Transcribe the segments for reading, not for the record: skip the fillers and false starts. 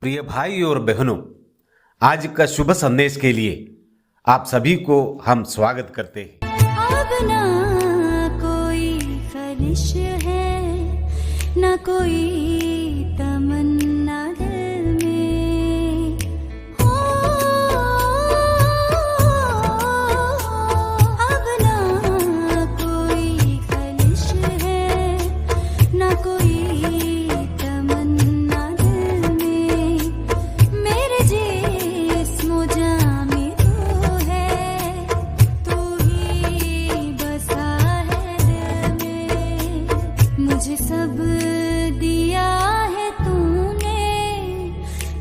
प्रिय भाई और बहनों, आज का शुभ संदेश के लिए आप सभी को हम स्वागत करते हैं। अब ना कोई खलिश है, ना कोई तमन्ना दिल में हो। अब ना कोई खलिश है, ना कोई तमन्ना दिल में। मेरे जिस्म जाँ में तू है, तू ही बसा है दिल में। मुझे सब दिया है तूने,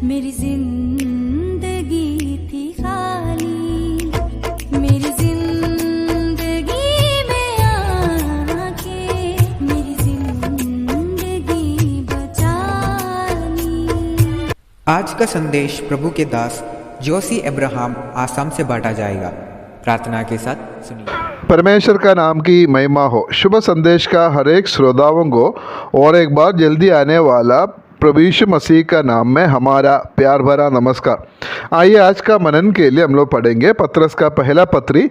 मेरी जिंदगी थी खाली। मेरी जिंदगी में आके मेरी जिंदगी बचा ली। आज का संदेश प्रभु के दास जोशी अब्राहम आसाम से बांटा जाएगा। प्रार्थना के साथ सुनिए। परमेश्वर का नाम की महिमा हो। शुभ संदेश का हर एक श्रोताओं को और एक बार जल्दी आने वाला प्रभु यीशु मसीह का नाम में हमारा प्यार भरा नमस्कार। आइए आज का मनन के लिए हम लोग पढ़ेंगे पत्रस का पहला पत्री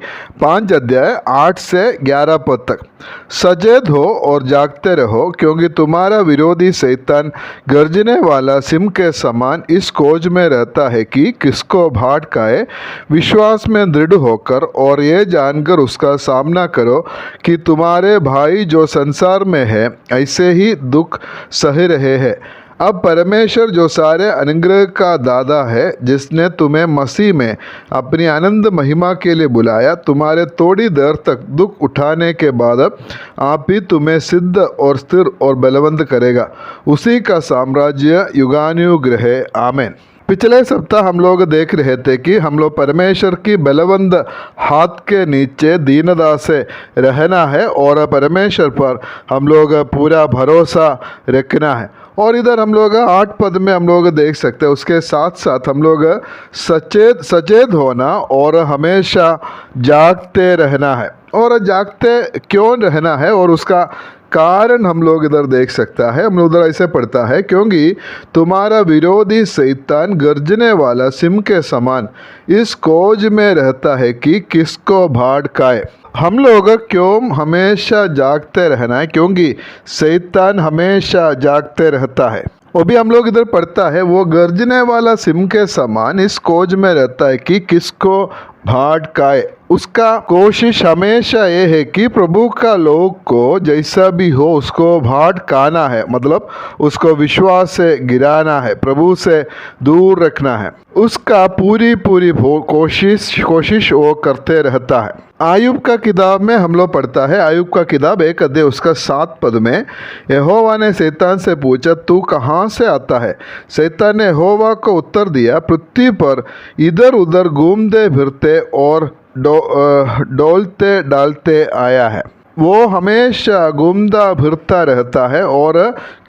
5 अध्याय 8 से 11 पद तक। सचेत हो और जागते रहो, क्योंकि तुम्हारा विरोधी शैतान गर्जने वाला सिंह के समान इस खोज में रहता है कि किसको भाट खाए। विश्वास में दृढ़ होकर और ये जानकर उसका सामना करो कि तुम्हारे भाई जो संसार में है ऐसे ही दुख सह रहे हैं। अब परमेश्वर जो सारे अनुग्रह का दाता है, जिसने तुम्हें मसीह में अपनी आनंद महिमा के लिए बुलाया, तुम्हारे थोड़ी देर तक दुख उठाने के बाद आप ही तुम्हें सिद्ध और स्थिर और बलवंत करेगा। उसी का साम्राज्य युगानुयुग रहे। आमीन। पिछले सप्ताह हम लोग देख रहे थे कि हम लोग परमेश्वर की बलवंत हाथ के नीचे दीनता से रहना है और परमेश्वर पर हम लोग पूरा भरोसा रखना है। और इधर हम लोग 8 पद में हम लोग देख सकते हैं, उसके साथ साथ हम लोग सचेत होना और हमेशा जागते रहना है। और जागते क्यों रहना है और उसका कारण हम लोग इधर देख सकता है। हम लोग उधर ऐसे पढ़ता है, क्योंकि तुम्हारा विरोधी शैतान गर्जने वाला सिंह के समान इस खोज में रहता है कि किसको भाड़ खाए। हम लोग क्यों हमेशा जागते रहना है? क्योंकि शैतान हमेशा जागते रहता है। वो भी हम लोग इधर पढ़ता है, वो गर्जने वाला सिंह के समान इस खोज में रहता है कि किसको भाड़ खाए। उसका कोशिश हमेशा ये है कि प्रभु का लोग को जैसा भी हो उसको भाड़ खाना है, मतलब उसको विश्वास से गिराना है, प्रभु से दूर रखना है। उसका पूरी कोशिश वो करते रहता है। आयुब का किताब में हम लोग पढ़ता है, आयुब का किताब 1 अध्याय उसका 7 पद में, यहोवा ने शैतान से पूछा, तू कहाँ से आता है? शैतान ने यहोवा को उत्तर दिया, पृथ्वी पर इधर उधर घूमते फिरते और डोलते डालते आया है। वो हमेशा घूमता फिरता रहता है और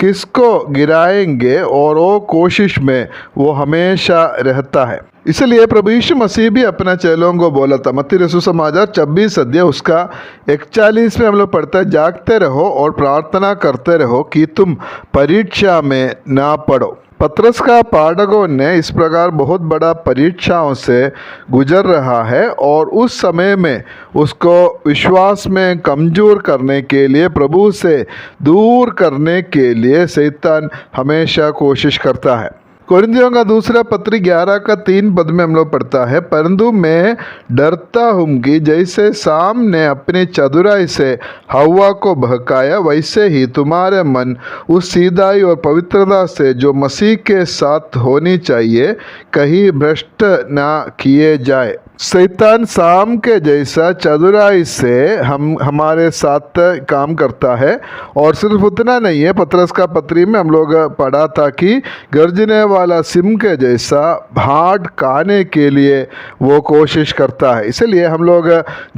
किसको गिराएंगे, और वो कोशिश में वो हमेशा रहता है। इसलिए प्रभु यीशु मसीह भी अपना चेलों को बोला था। मत्ती रसूल समाचार 26 अध्याय उसका 41 में हम लोग पढ़ता है, जागते रहो और प्रार्थना करते रहो कि तुम परीक्षा में ना पड़ो। पत्रस का पाठकों ने इस प्रकार बहुत बड़ा परीक्षाओं से गुजर रहा है और उस समय में उसको विश्वास में कमज़ोर करने के लिए, प्रभु से दूर करने के लिए शैतान हमेशा कोशिश करता है। कोरिन्थियों का दूसरा पत्र 11 का 3 पद में हम लोग पढ़ता है, परंतु मैं डरता हूँ कि जैसे शाम ने अपनी चतुराई से हव्वा को बहकाया, वैसे ही तुम्हारे मन उस सीधाई और पवित्रता से जो मसीह के साथ होनी चाहिए कहीं भ्रष्ट ना किए जाए। शैतान शाम के जैसा चतुराई से हमारे साथ काम करता है। और सिर्फ उतना नहीं है, पत्रस का पत्री में हम लोग पढ़ा था कि गर्जने वाला सिंह के जैसा भाड़ खाने के लिए वो कोशिश करता है। इसलिए हम लोग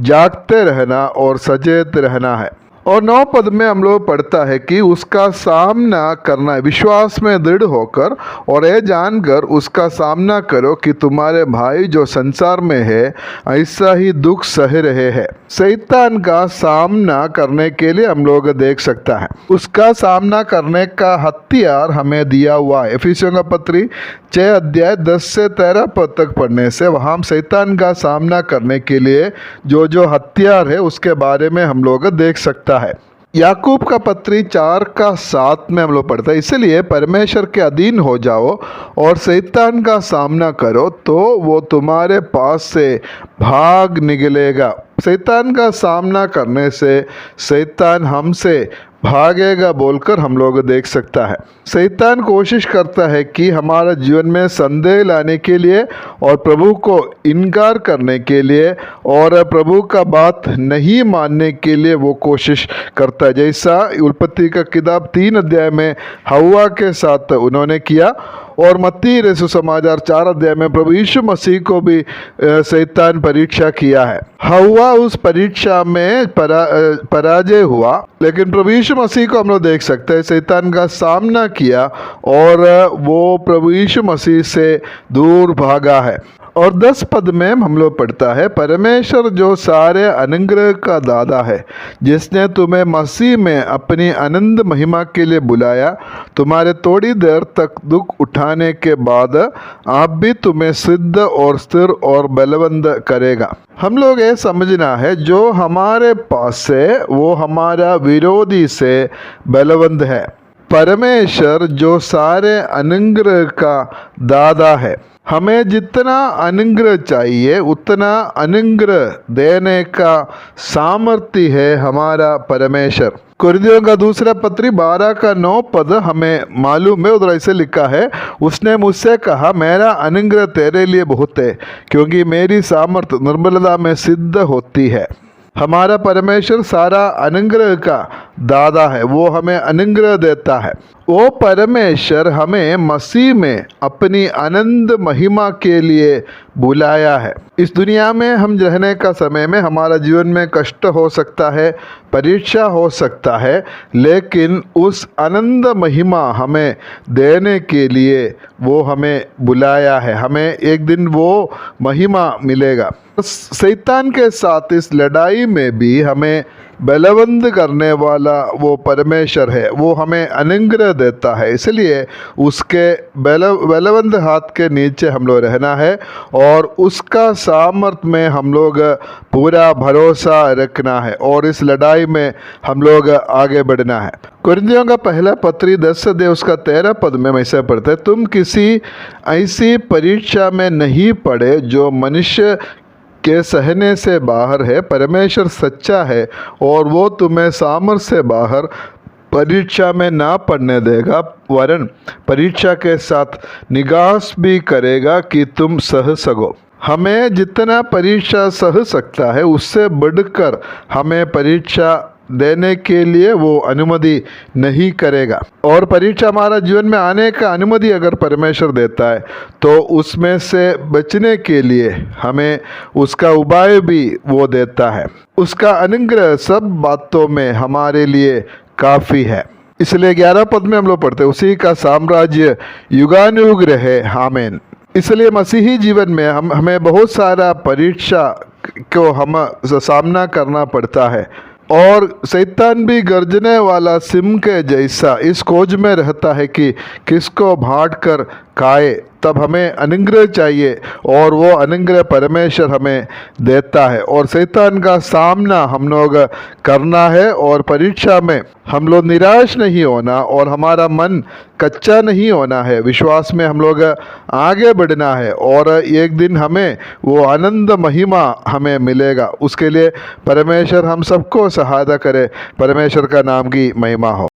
जागते रहना और सचेत रहना है। और 9 पद में हम लोग पढ़ता है कि उसका सामना करना है, विश्वास में दृढ़ होकर और यह जानकर उसका सामना करो कि तुम्हारे भाई जो संसार में है ऐसा ही दुख सह रहे हैं। शैतान का सामना करने के लिए हम लोग देख सकता है, उसका सामना करने का हथियार हमें दिया हुआ है। इफिसियों का पत्री 6 अध्याय 10 से 13 पद तक पढ़ने से वहाँ हम शैतान का सामना करने के लिए जो जो हथियार है उसके बारे में हम लोग देख सकता है। याकूब का पत्री 4 का 7 में हम लोग पढ़ते हैं, इसलिए परमेश्वर के अधीन हो जाओ और शैतान का सामना करो तो वो तुम्हारे पास से भाग निकलेगा। शैतान का सामना करने से शैतान हमसे भागेगा बोलकर हम लोग देख सकता है। शैतान कोशिश करता है कि हमारा जीवन में संदेह लाने के लिए और प्रभु को इनकार करने के लिए और प्रभु का बात नहीं मानने के लिए वो कोशिश करता है, जैसा उत्पत्ति का किताब 3 अध्याय में हव्वा के साथ उन्होंने किया और मत्ती रसूल समाचार 4 अध्याय में प्रभु यीशु मसीह को भी शैतान परीक्षा किया है। हव्वा उस परीक्षा में पराजय हुआ, लेकिन प्रभु यीशु मसीह को हम लोग देख सकते हैं शैतान का सामना किया और वो प्रभु यीशु मसीह से दूर भागा है। और 10 पद में हम लोग पढ़ता है, परमेश्वर जो सारे अनुग्रह का दाता है, जिसने तुम्हें मसीह में अपनी आनंद महिमा के लिए बुलाया, तुम्हारे थोड़ी देर तक दुख उठाने के बाद आप भी तुम्हें सिद्ध और स्थिर और बलवंत करेगा। हम लोग ये समझना है जो हमारे पास है वो हमारा विरोधी से बलवंत है। परमेश्वर जो सारे अनुग्रह का दाता है, हमें जितना अनुग्रह चाहिए उतना अनुग्रह देने का सामर्थ्य है हमारा परमेश्वर। कुरिन्थियों का दूसरा पत्री 12 का 9 पद हमें मालूम है, उधर ऐसे लिखा है, उसने मुझसे कहा मेरा अनुग्रह तेरे लिए बहुत है क्योंकि मेरी सामर्थ निर्बलता में सिद्ध होती है। हमारा परमेश्वर सारा अनुग्रह का दाता है, वो हमें अनुग्रह देता है। वो परमेश्वर हमें मसीह में अपनी आनंद महिमा के लिए बुलाया है। इस दुनिया में हम रहने का समय में हमारा जीवन में कष्ट हो सकता है, परीक्षा हो सकता है, लेकिन उस आनंद महिमा हमें देने के लिए वो हमें बुलाया है। हमें एक दिन वो महिमा मिलेगा। शैतान के साथ इस लड़ाई में भी हमें बलवंत करने वाला वो परमेश्वर है, वो हमें अनुग्रह देता है। इसलिए उसके बलवंत हाथ के नीचे हम लोग रहना है और उसका सामर्थ में हम लोग पूरा भरोसा रखना है और इस लड़ाई में हम लोग आगे बढ़ना है। कुरिन्थियों का पहला पत्री 10 अध्याय उसका 13 पद में ऐसे पढ़ते हैं, तुम किसी ऐसी परीक्षा में नहीं पड़े जो मनुष्य के सहने से बाहर है। परमेश्वर सच्चा है और वो तुम्हें सामर्थ्य से बाहर परीक्षा में ना पड़ने देगा, वरन परीक्षा के साथ निगाह भी करेगा कि तुम सह सको। हमें जितना परीक्षा सह सकता है उससे बढ़कर हमें परीक्षा देने के लिए वो अनुमति नहीं करेगा। और परीक्षा हमारा जीवन में आने का अनुमति अगर परमेश्वर देता है तो उसमें से बचने के लिए हमें उसका उपाय भी वो देता है। उसका अनुग्रह सब बातों में हमारे लिए काफ़ी है। इसलिए 11 पद में हम लोग पढ़ते हैं, उसी का साम्राज्य युगानुयुग रहे, आमीन। इसलिए मसीही जीवन में हमें बहुत सारा परीक्षा को हम सामना करना पड़ता है और शैतान भी गर्जने वाला सिंह के जैसा इस खोज में रहता है कि किसको भाट कर खाए। तब हमें अनुग्रह चाहिए और वो अनुग्रह परमेश्वर हमें देता है और शैतान का सामना हम लोग करना है और परीक्षा में हम लोग निराश नहीं होना और हमारा मन कच्चा नहीं होना है। विश्वास में हम लोग आगे बढ़ना है और एक दिन हमें वो आनंद महिमा हमें मिलेगा। उसके लिए परमेश्वर हम सबको सहायता करे। परमेश्वर का नाम की महिमा हो।